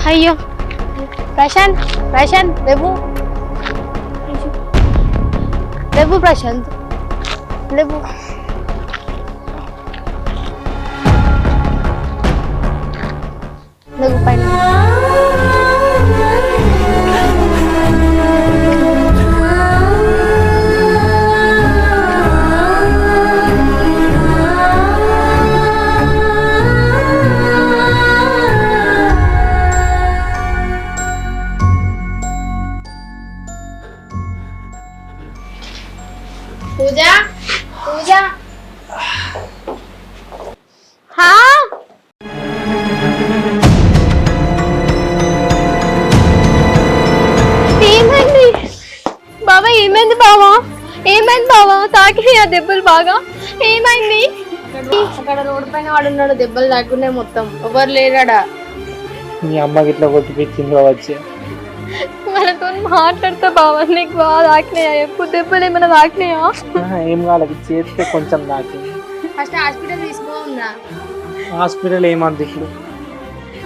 అయ్యో ప్రశాంత్ ప్రశాంత్ లేవు లేవు ప్రశాంత్ లేవు లేవు పైన పూజా పూజా హా ఏమైంది బాబా ఏమైంది బావా ఏమైంది బావా తాకి ఆ దెబ్బలు బాగా ఏమైంది అక్కడ రోడ్డు పైన వాడున్నాడు దెబ్బలు తాకున్నాయి మొత్తం ఎవరు లేరాడా మీ అమ్మకి ఇట్లా కొట్టిపించింది వచ్చి మనతో మాట్లాడతా బావా నీకు బాగా తాకినాయా ఎప్పుడు దెబ్బలు ఏమైనా తాకినాయా ఏం కాలేదు చేస్తే కొంచెం తాకింది ఫస్ట్ హాస్పిటల్ తీసుకోవుందా హాస్పిటల్ ఏమంది ఇప్పుడు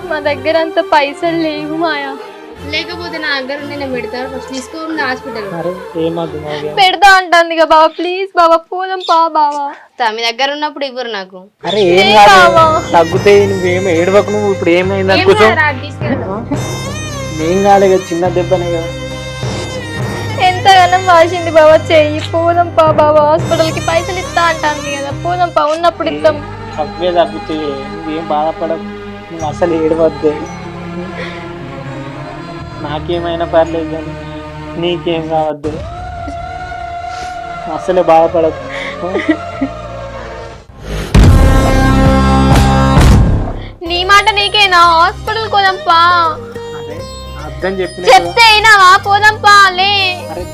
మా దగ్గర అంత పైసలు లేవు మాయా లేకపోతే నా దగ్గర నేను పెడతాను ఫస్ట్ తీసుకోండి హాస్పిటల్ పెడతా అంటాను ఇక బాబా ప్లీజ్ బాబా పోదాం బావా మీ దగ్గర ఉన్నప్పుడు ఇవ్వరు నాకు అరే ఏం కాదు తగ్గుతాయి నువ్వేం ఏడవకు నువ్వు ఇప్పుడు ఏమైంది అనుకో ఏం కాలేదు చిన్న దెబ్బనే కదా ఎంతగానో వాసింది బాబా చెయ్యి పోదాం బాబా హాస్పిటల్ కి పైసలు ఇస్తా అంటాను కదా పోదాం ఉన్నప్పుడు ఇద్దాం తక్కువే తగ్గుతాయి నువ్వేం బాధపడకు నువ్వు అసలు ఏడవద్దు నాకేమైనా పర్లేదు కానీ నీకేం కావద్దు అసలే బాధపడకు నీ మాట నీకేనా హాస్పిటల్ పోదాంపా అర్థం చెప్తే అయినావా పోదాంపా లే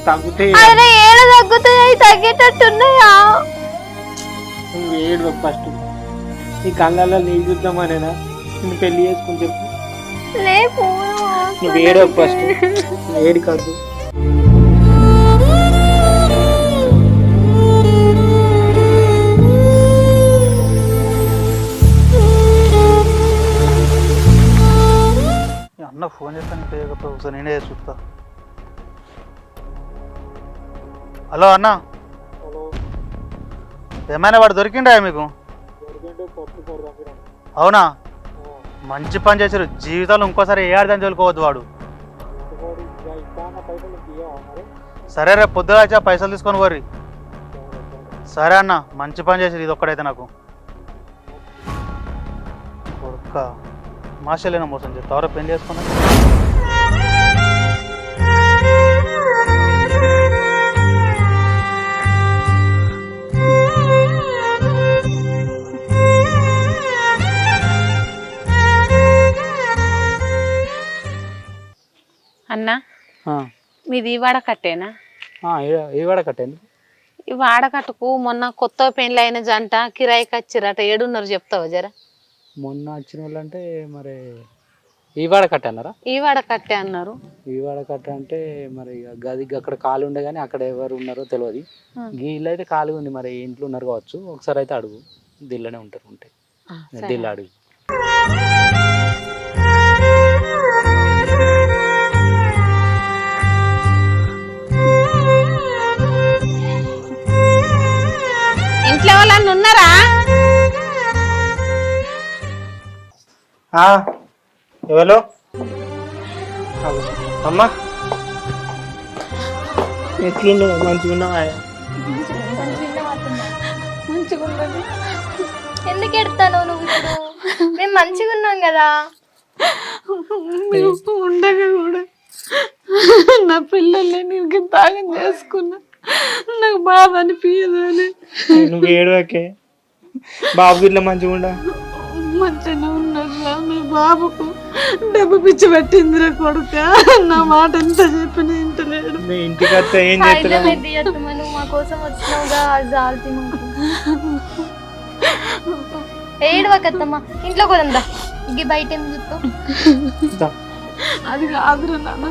తగ్గుతాయి అరే ఏడ తగ్గుతాయి తగ్గేటట్టున్నాయా నువ్వు ఏడు ఫస్ట్ నీ కళ్ళల్లో నీళ్ళు చూద్దామనేనా నేను పెళ్లి చేసుకుని చెప్పు లే నువ్వు ఏడు ఫస్ట్ ఏడు కాదు అన్న ఫోన్ చేస్తాను ఒకసారి నేనే చూస్తా హలో అన్న ఏమైనా వాడు దొరికిండా మీకు అవునా మంచి పని చేశారు జీవితంలో ఇంకోసారి ఏ అర్థం చదువుకోవద్దు వాడు సరే రేపు పొద్దున వచ్చా పైసలు తీసుకొని పోర్రి సరే అన్న మంచి పని చేశారు ఇది ఒక్కడైతే నాకు ఒక్క మాషలేనా మోసం చేస్తావరా పెళ్లి చేసుకున్నా అన్నా మీది ఈ వాడకట్టేనా ఈ వాడకట్టేంది ఈ వాడకట్టుకు మొన్న కొత్త పెళ్ళి అయిన జంట కిరాయికి వచ్చిరట ఏడున్నారు చెప్తావా జరా మొన్న వచ్చిన వాళ్ళు అంటే మరి ఈ వాడకట్టే అన్నారా ఈ వాడకట్టే అన్నారు ఈ వాడకట్ట అంటే మరి గది అక్కడ ఖాళీ ఉండే కానీ అక్కడ ఎవరు ఉన్నారో తెలియదు వీళ్ళు అయితే ఖాళీ ఉంది మరి ఇంట్లో ఉన్నారు కావచ్చు ఒకసారి అయితే అడుగు దిల్లోనే ఉంటారు ఉంటే దిల్ల అడుగు ఇంట్లో వాళ్ళని ఉన్నారా ఎవరు అమ్మా ఎట్లున్నావు మంచిగా ఉన్నావా మంచిగా ఉన్నది ఎందుకు ఎడతాను నువ్వు ఇప్పుడు మేము మంచిగా ఉన్నాం కదా ఉండగా కూడా నా పిల్లల్ని నేను తాగం చేసుకున్నా నాకు బాధ అనిపించదు అని నువ్వు ఏడవకే బాబు ఇట్లా మంచిగా ఉండా మంచిగా ఉన్నట్లా మీ బాబుకు డబ్బు పిచ్చి పెట్టిందిరా కొడుక నా మాట ఎంత చెప్పిన ఇంటలేడు మీ ఇంటికి వస్తే ఏం చేస్తావు మా కోసం వచ్చినావుగా జాల్తి ఏడవకత్తమ్మా ఇంట్లో కొదందా ఇంక బయట ఏం చూస్తావు అది కాదురా నాన్న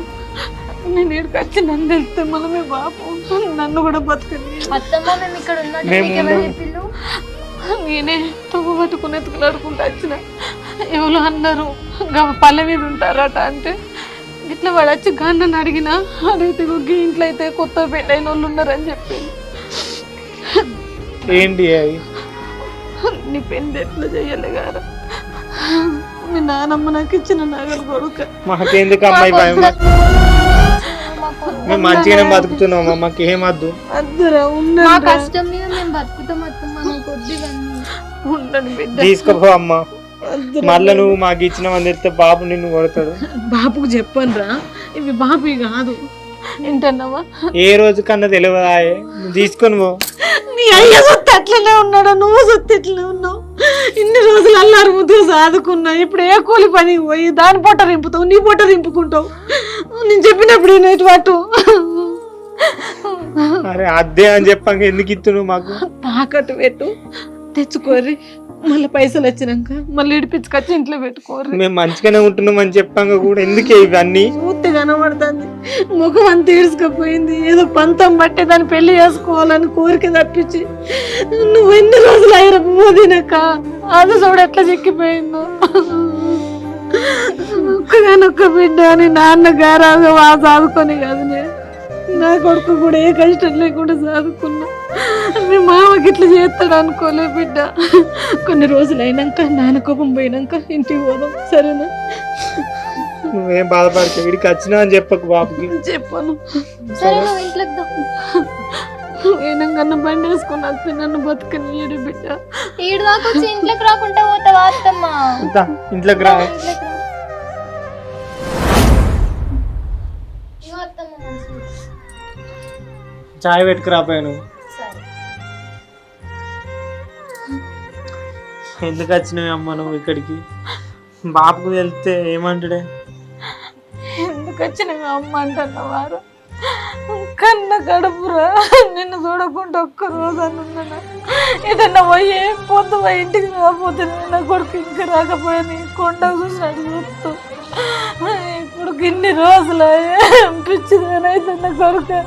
నేను ఇక్కడికి వచ్చి నన్ను వెళ్తే మనమే బాబు నన్ను కూడా బతకని అత్తమ్మ మేము ఇక్కడ ఉన్నట్టు నేనే తవ్వు పట్టుకుని ఎత్తుకులాడుకుంటూ వచ్చిన ఎవరు అన్నారు పల్లె మీద ఉంటారట అంటే ఇట్లా వాడు వచ్చి గన్నని అడిగితే ఇంట్లో అయితే కొత్త పెళ్ళైన వాళ్ళు ఉన్నారని చెప్పి ఏంటి అది నీ పెళ్ళి ఎట్లా చెయ్యాలి గారు మీ నానమ్మ నాకు ఇచ్చిన నగలు కొడుక మాకెందుకు అమ్మాయి భయం మేము మంచిగానే బతుకుతున్నాం మాకు ఏమద్దు అద్దరా మా కష్టం మీద మేము బతుకుతాం అత్తమ్మ నాకు వద్దు ఇవన్నీ. ఉండండి బిడ్డ తీసుకోపో అమ్మ మళ్ళీ నువ్వు మాకు ఇచ్చినామని చెప్తే బాబు నిన్ను కొడతాడు బాబుకు చెప్పను రా ఇవి బాబు కాదు ఏంటన్నావా ఏ రోజు కన్నా తెలియదా నువ్వు తీసుకొని పో నీ అయ్య సొత్తు అట్లనే ఉన్నాడు నువ్వు సొత్తు ఎట్లనే ఉన్నావు ఇన్ని రోజులు అల్లారు ముద్దుగా సాదుకున్నా ఇప్పుడు ఏ కూలి పని పోయి దాని పొట్ట రింపుతావు నీ పొట్ట రింపుకుంటావు నేను చెప్పినప్పుడు నేటి పాటు అరే అదే అని చెప్పాక ఎందుకు ఇస్తున్నావు మాకు తాకట్టు పెట్టు తెచ్చుకోరి మళ్ళీ పైసలు వచ్చినాక మళ్ళీ ఇడిపించుకొచ్చి ఇంట్లో పెట్టుకోరు మేము మంచిగానే ఉంటున్నాం అని చెప్పాక కూడా ఎందుకే ఇవన్నీ చూస్తే కనబడుతుంది ముఖం అంత ఈడ్చుకపోయింది ఏదో పంతం బట్టే దాన్ని పెళ్లి చేసుకోవాలని కోరిక తప్పించి నువ్వు ఎన్ని రోజులు అయినా పోదినక్క అది చూడు ఎట్లా చెక్కిపోయిందో ఒక్కగానొక్క బిడ్డ అని నాన్న గారాగా చదువుకొని కదనే నా కొడుకు కూడా ఏ కష్టం లేకుండా చదువుకున్నా మీ మామకి ఇట్లా చేస్తాడు అనుకోలే బిడ్డ కొన్ని రోజులు అయినాక నాన్న కోపం పోయినాక ఇంటికి పోదాం సరేనా నువ్వేం బాధపడతావు వీడికి వచ్చినా అని చెప్పకు బాబుకి చెప్పను సరే నువ్వు ఇంట్లోకి దా. ఏనంకన్నా బండి వేసుకొని వస్తే నన్ను బతకనియడు బిడ్డ ఈడు దాకా వచ్చి ఇంట్లోకి రాకుంటే పోతావా అత్తమ్మ ఇంతా ఇంట్లోకి రా ఇంట్లోకి రా. ఇగో అత్తమ్మ మంచిది. చాయ్ పెట్టుకురాపోయాను సరే ఎందుకు వచ్చినావు అమ్మ నువ్వు ఇక్కడికి బాబుకు వెళ్తే ఏమంటాడే ఎందుకు వచ్చిన అమ్మ అంటున్నవారు కన్న గడుపురా నిన్ను చూడకుండా ఒక్క రోజు అనున్నాను ఏదన్నా పోయే పొద్దు ఇంటికి రాకపోతే నా కొడుకు ఇంకా రాకపోయాను కొండ చూసినట్టు చూస్తూ ఇప్పుడు ఇన్ని రోజులు పిచ్చిదానైతే నా కొడుకు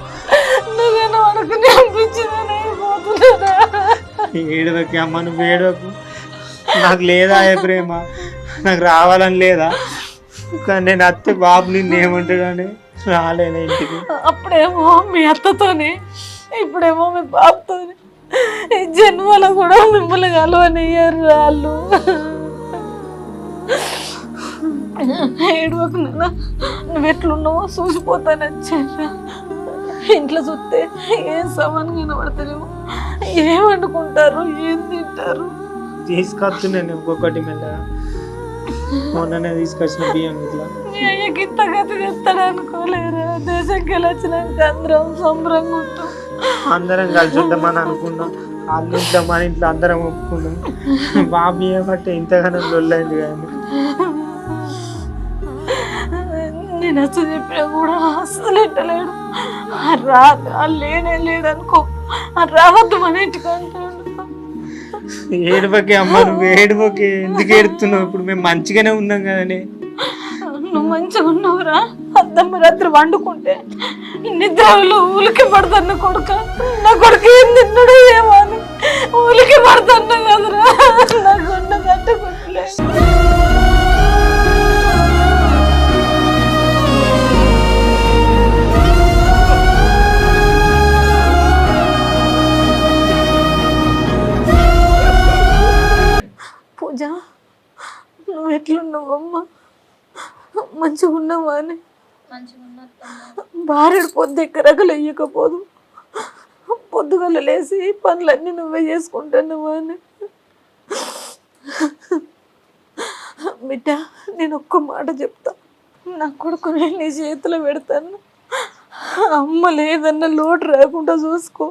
నువ్వేనా అనుకుని పిచ్చిదాని అయిపోతున్నా ఏడవకి అమ్మ నువ్వు ఏడవకు నాకు లేదా ఏ ప్రేమ నాకు రావాలని లేదా కానీ నేను అత్తే బాబు నిన్ను ఏమంటాడని రాలేను ఇంటికి అప్పుడేమో మీ అత్తతోని ఇప్పుడేమో మీ బాబుతోని ఈ జన్మలో కూడా మిమ్మల్ని కలవనియ్యారు వాళ్ళు ఏడవకు నాన్న నువ్వు ఎట్లున్నావో చూసిపోతానొచ్చారా ఇంట్లో చూస్తే ఏం సమానం కనబడతారేమో ఏం వండుకుంటారు ఏం తింటారు తీసుకొస్తున్నాను ఇంకొకటి మెల్లగా మొన్ననే తీసుకొచ్చిన బియ్యం ఇట్లా మీ అయ్యకి ఇంత గతి తెస్తాడు అనుకోలేరా దేశంకి వెళ్ళి వచ్చినాక అందరం సంబరంగా ఉంటాం అందరం కలిసి ఉంటామని అనుకున్నాం వాళ్ళ ఇంట్లో మన ఇంట్లో అందరం ఒప్పుకున్నాం బాబు ఏమంటే ఇంతగానో లొల్లైంది కానీ నేను అసలు చెప్పినా కూడా అస్సలు ఎట్టలేడు లేనే లేడు అనుకో రావద్దు మన ఇంటికి అంటాడు ఏడుపకి అమ్మ నువ్వు ఏడుపకి ఎందుకు ఏడుతున్నావు ఇప్పుడు మేము మంచిగానే ఉన్నాం కదనే నువ్వు మంచిగా ఉన్నావురా అద్దమ్మ రాత్రి వండుకుంటే నిద్రలో ఊలికి పడతాను కొడుక నా కొడుకు ఏం తిన్నాడు ఏమో అని ఊలికి పడతాను కదరా నా గుండె తట్టుకుంటలే పూజ నువ్వు ఎట్లున్నావు అమ్మ మంచిగా ఉన్నావా అని భార్యడు పొద్దు ఎక్కరగలు వేయకపోదు పొద్దుగల లేసి పనులన్నీ నువ్వే చేసుకుంటున్నావా అని బిడ్డ నేను ఒక్క మాట చెప్తా నా కొడుకుని నీ చేతిలో పెడతాను అమ్మ లేదన్న లోటు రాకుండా చూసుకో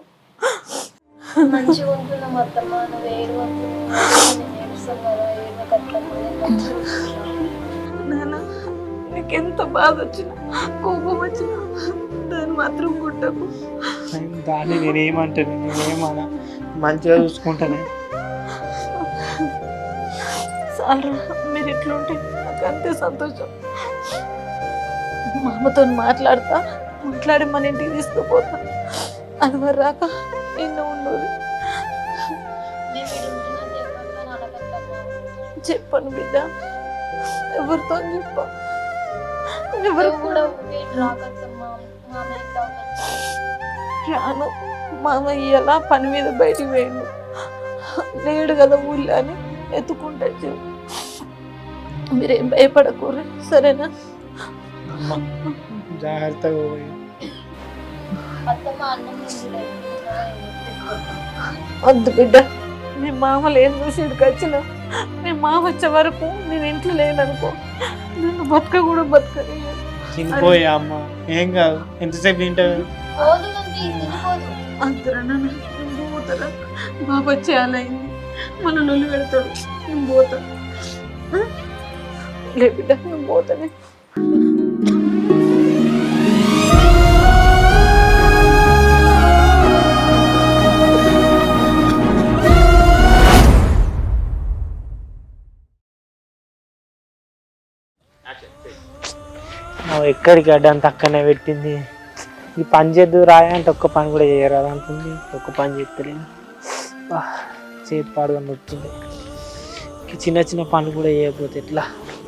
మంచిగా ఉంటున్నాం అత్తమ్మ నువ్వు నాన్న నీకెంత బాధ వచ్చినా కోపం వచ్చినా దాన్ని మాత్రం కొట్టకు దాన్ని నేనేమంటాను నేనేమన్నా మంచిగా చూసుకుంటానే చాలరా మీరు ఎట్లుంటే నాకు అంతే సంతోషం మా అమ్మతో మాట్లాడి మన ఇంటికి తీసుకుపోతా అది మరి రాక నిన్ను ఉండదు చెప్పను బిడ్డ ఎవరితో చెప్ప ఎవరు కూడా రాకత్తమ్మా మామయ్య రాను. మామయ్య ఎలా పని మీద బయటికి పోయిండు, లేడు కదా ఊళ్ళో అని ఎత్తుకుంటాడు. మీరేం భయపడకూరు సరేనా? జాగ్రత్తగా పోయి. అత్తమ్మ అన్నం వద్దు బిడ్డ, మీ మామలు ఏం చూసి ఇక్కడికి వచ్చిన మీ మామ వచ్చే వరకు నేను ఇంట్లో లేననుకో, నన్ను బతక కూడా బతకని. తినిపోయి అమ్మ, ఏం కాదు, ఎంతసేపు తింటావు? అంతరా నేను పోతారా? బాబు వచ్చే అలా అయింది, మన నొల్లి పెడతాడు, నేను పోతా. లే బిడ్డ, నేను పోతానే. ఎక్కడికి అడ్డంత అక్కడనే పెట్టింది. ఈ పని చేద్దు రాయ అంటే ఒక్క పని కూడా చేయరాదు అంటుంది. ఒక్క పని చేస్తలేదు, చేతి పాడుగా నొచ్చింది. చిన్న చిన్న పనులు కూడా చేయకపోతే ఎట్లా?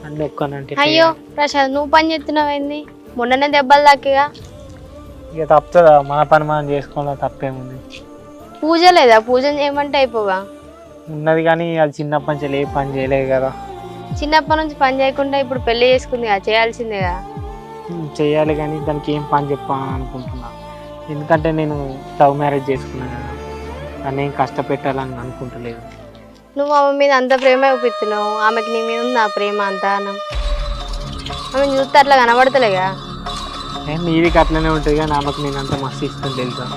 అన్నీ ఒక్కనంటే అయ్యో ప్రశాంత్, నువ్వు పని చేస్తున్నావేంది? మొన్ననే దెబ్బలు తాకిగా. ఇక తప్పుతుందా? మన పని మనం చేసుకోవాలా, తప్పేముంది? పూజ లేదా? పూజ చేయమంటే అయిపోగా. ఉన్నది కానీ అది చిన్నప్పటి నుంచి ఏ పని చేయలేదు కదా. చిన్నప్పటి నుంచి పని చేయకుండా ఇప్పుడు పెళ్లి చేసుకుంది కదా, చేయాల్సిందేగా. చేయాలి కానీ దానికి ఏం పని చెప్పాలని అనుకుంటున్నా. ఎందుకంటే నేను లవ్ మ్యారేజ్ చేసుకున్నాను కదా, దాన్ని ఏం కష్టపెట్టాలని అనుకుంటలేదు. నువ్వు ఆమె మీద అంత ప్రేమ చూపిస్తున్నావు, ఆమెకి నీ మీద ఉంది ఆ ప్రేమ అంతా. ఆమె చూస్తే అట్లా కనబడతలేగా. నీదికి అట్లనే ఉంటుంది కానీ ఆమెకు నేను అంత మస్తు ఇష్టం తెలుసా.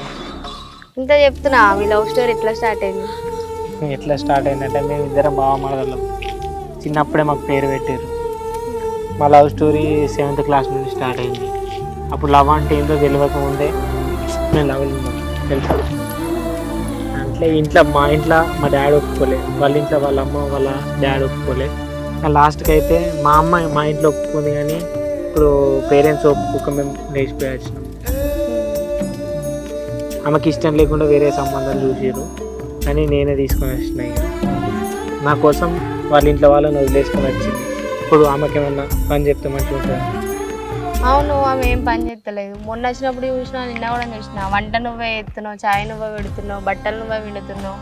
ఇంత చెప్తున్నా, మీ లవ్ స్టోరీ ఎట్లా స్టార్ట్ అయింది? ఎట్లా స్టార్ట్ అయిందంటే మేము ఇద్దరం బాగా మాట్లాడలేం. చిన్నప్పుడే మాకు పేరు పెట్టారు. మా లవ్ స్టోరీ 7th క్లాస్ నుండి స్టార్ట్ అయింది. అప్పుడు లవ్ అంటే ఏంటో తెలియక ముందే నేను లవ్ తెలుసా. అంటే ఇంట్లో మా డాడీ ఒప్పుకోలే, వాళ్ళ ఇంట్లో వాళ్ళ అమ్మ వాళ్ళ డాడీ ఒప్పుకోలే. లాస్ట్కి అయితే మా అమ్మ మా ఇంట్లో ఒప్పుకుంది కానీ ఇప్పుడు పేరెంట్స్ ఒప్పుకోక మేము లేచిపోయి వచ్చినాం. ఆమెకి ఇష్టం లేకుండా వేరే సంబంధాలు చూసారు కానీ నేనే తీసుకొని వచ్చినాయి. నా కోసం వాళ్ళ ఇంట్లో వాళ్ళని వదిలేసుకొని వచ్చింది. ఇప్పుడు ఆమెకి ఏమన్నా పని చెప్తే మంచిగా ఉంటుంది. అవును, ఆమె ఏం పని చేస్తలేదు. మొన్న వచ్చినప్పుడు చూసినా, నిన్న కూడా చూసినా. వంట నువ్వే ఎత్తున్నావు, చాయ్ నువ్వే పెడుతున్నావు, బట్టలు నువ్వే విండుతున్నావు.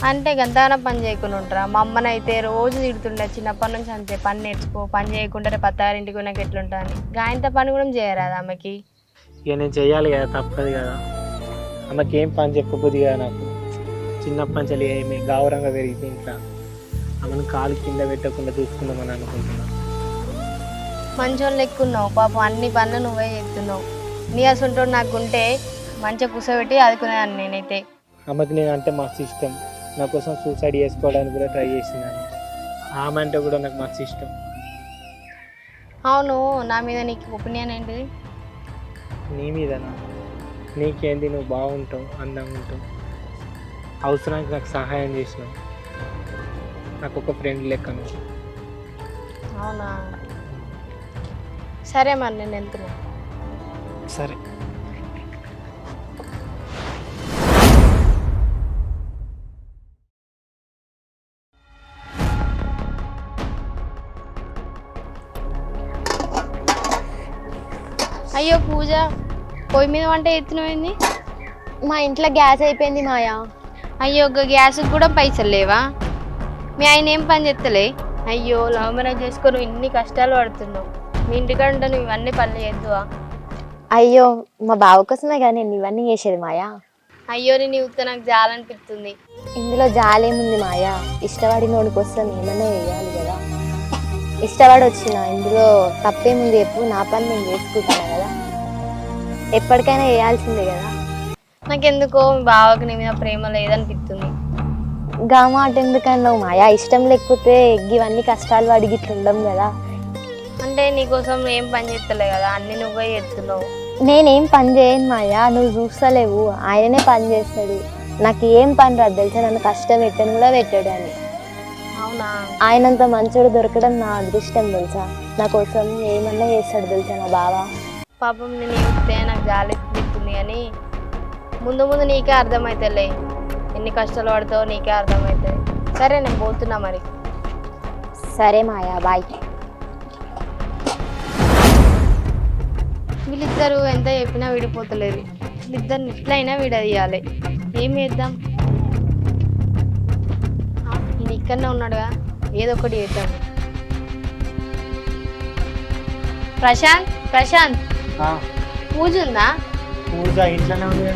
అంటే గంతగానో పని చేయకుండా ఉంటారా? మా అమ్మనైతే రోజు తిడుతుండే చిన్నప్పటి నుంచి అంతే, పని నేర్చుకో, పని చేయకుండా రేపు అత్తారింటికి నాకు ఎట్లుంటుంది అని. గాయంత పని కూడా చేయరాదు ఆమెకి. ఇక నేను చెయ్యాలి కదా, తప్పదు కదా. ఆమెకి ఏం పని చెప్పబోద్ది కదా. నాకు చిన్నప్పటి నుంచి ఏమి గౌరవంగా పెరిగింది ఇంట్లో. ఆమెను కాలు కింద పెట్టకుండా చూసుకుందామని అనుకుంటున్నాను. మంచోళ్ళు ఎక్కున్నావు పాపం, అన్ని పనులు నువ్వే చేస్తున్నావు. నీ అసలు నాకుంటే మంచిగా కూర్చోబెట్టి ఆదుకునేదాన్ని నేనైతే. ఆమెకి నేను అంటే మస్తు ఇష్టం. నా కోసం సూసైడ్ చేసుకోవడానికి కూడా ట్రై చేసిందని. ఆమె అంటే కూడా నాకు మస్తు ఇష్టం. అవును, నా మీద నీకు ఒపీనియన్ ఏంటిది? నీ మీదనా? నీకేంది, నువ్వు బాగుంటావు, అందంగా ఉంటావు, అవసరానికి నాకు సహాయం చేసినావు, నాకు ఒక ఫ్రెండ్ లెక్కను. అవునా, సరే మరి నేను వెళ్తున్నా. సరే. అయ్యో పూజ, పొయ్యి మీద వంట ఎత్తునమైంది. మా ఇంట్లో గ్యాస్ అయిపోయింది మాయా. అయ్యో, ఒక గ్యాస్కి కూడా పైసలు లేవా? మీ ఆయన ఏం పని చేస్తలే? అయ్యో, లవ్ మ్యారేజ్ చేసుకొని ఇన్ని కష్టాలు పడుతున్నావు. మీ ఇంటికంటే నువ్వు ఇవన్నీ పనులు చేద్దువా? అయ్యో, మా బావ కోసమే కానీ నేను ఇవన్నీ చేసేది మాయా. అయ్యో, నేను ఇవ్వతే నాకు జాలనిపిస్తుంది. ఇందులో జాలేముంది మాయా, ఇష్టపడినోడి కోసం ఏమన్నా వేయాలి కదా. ఇష్టపడి వచ్చిన ఇందులో తప్పేముంది చెప్పు, నా పని నేను చేసుకుంటాను కదా, ఎప్పటికైనా వేయాల్సిందే కదా. నాకెందుకో మీ బావకి నీ మీద ప్రేమ లేదనిపిస్తుంది. గా మాట ఎందుకన్నావు మాయా? ఇష్టం లేకపోతే ఇవన్నీ కష్టాలు అడిగి ఇట్లుండం కదా. అంటే నీకోసం ఏం పని చేస్తలే కదా, అన్ని నువ్వే చేస్తున్నావు. నేనేం పని చేయను మాయా, నువ్వు చూస్తలేవు, ఆయననే పని చేస్తాడు. నాకు ఏం పని రాదు తెలుసా, నన్ను కష్టం పెట్టను కూడా పెట్టాడు అని. అవునా? ఆయనంత మంచోడు దొరకడం నా అదృష్టం తెలుసా. నా కోసం ఏమన్నా చేస్తాడు తెలుసా మా బావ. పాపం నేను ఇస్తే నాకు జాలనిపిస్తుంది కానీ ముందు ముందు నీకే అర్థమవుతాయిలే, ఎన్ని కష్టాలు పడతావో నీకే అర్థమవుతుంది. సరే నేను పోతున్నా మరి. సరే మాయా బాయ్. వీళ్ళిద్దరు ఎంత చెప్పినా విడిపోతలేరు. వీళ్ళిద్దరిని ఎట్లయినా విడదీయాలి. ఏం చేద్దాం? నేను ఇక్కడనే ఉన్నాడుగా, ఏదో ఒకటి చేద్దాం. ప్రశాంత్, ప్రశాంత్, పూజ ఉందా? పూజ ఇంట్లోనే ఉంది.